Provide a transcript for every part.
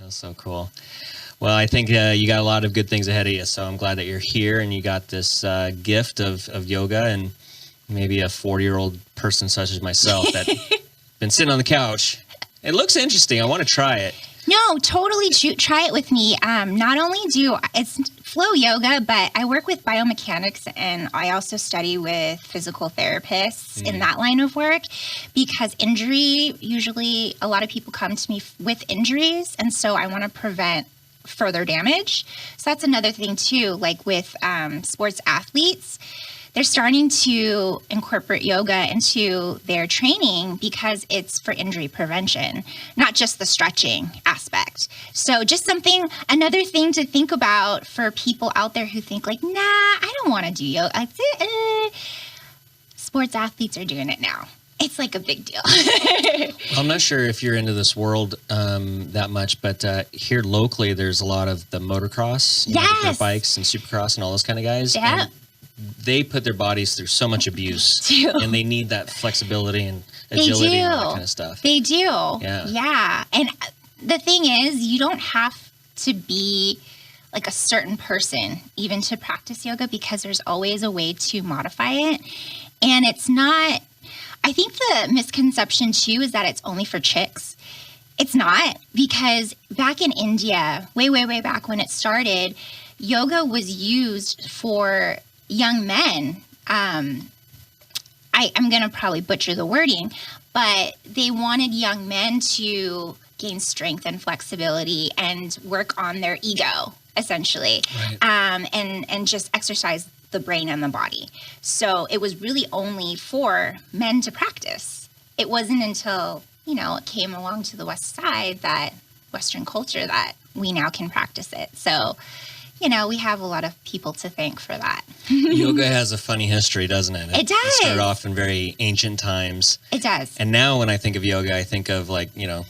That's so cool. Well, I think you got a lot of good things ahead of you. So I'm glad that you're here and you got this gift of yoga, and maybe a 40-year-old person such as myself that been sitting on the couch. It looks interesting. I want to try it. No, totally try it with me. Not only it's flow yoga, but I work with biomechanics, and I also study with physical therapists in that line of work, because injury, usually a lot of people come to me with injuries, and so I want to prevent further damage. So that's another thing too, like with sports athletes. They're starting to incorporate yoga into their training because it's for injury prevention, not just the stretching aspect. So just another thing to think about for people out there who think like, nah, I don't want to do yoga. Sports athletes are doing it now. It's like a big deal. I'm not sure if you're into this world that much, but here locally, there's a lot of the motocross, yes, dirt bikes and supercross and all those kind of guys. Yeah. And they put their bodies through so much abuse, and they need that flexibility and agility and all that kind of stuff. They do. Yeah. And the thing is, you don't have to be like a certain person even to practice yoga, because there's always a way to modify it. And it's not, I think the misconception too is that it's only for chicks. It's not, because back in India, way, way, way back when it started, yoga was used for young men. I'm going to probably butcher the wording, but they wanted young men to gain strength and flexibility and work on their ego, essentially, right. And just exercise the brain and the body. So it was really only for men to practice. It wasn't until, it came along to the West Side, that Western culture, that we now can practice it. So we have a lot of people to thank for that. Yoga has a funny history, doesn't it? It does. It started off in very ancient times. It does. And now when I think of yoga, I think of the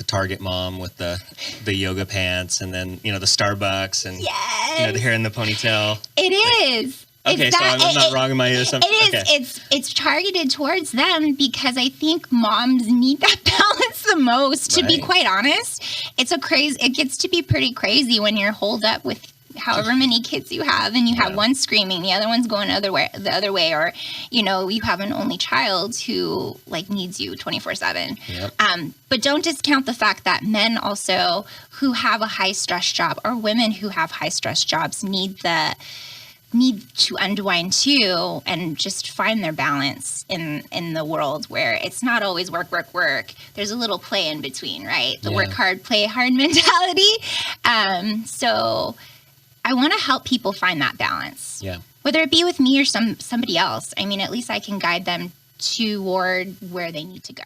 Target mom with the yoga pants, and then, the Starbucks and, yes, the hair in the ponytail. It is. Okay, so I'm not wrong in my assumption. It is. Okay. It's targeted towards them, because I think moms need that balance the most, to be quite honest. It gets to be pretty crazy when you're holed up with however many kids you have, and you have one screaming, the other one's going the other way, or you have an only child who needs you 24/7. Yep. But don't discount the fact that men also who have a high stress job, or women who have high stress jobs, need to unwind too, and just find their balance in the world where it's not always work. There's a little play in between, right? The work hard, play hard mentality. So I want to help people find that balance. Yeah. Whether it be with me or somebody else. I mean, at least I can guide them toward where they need to go.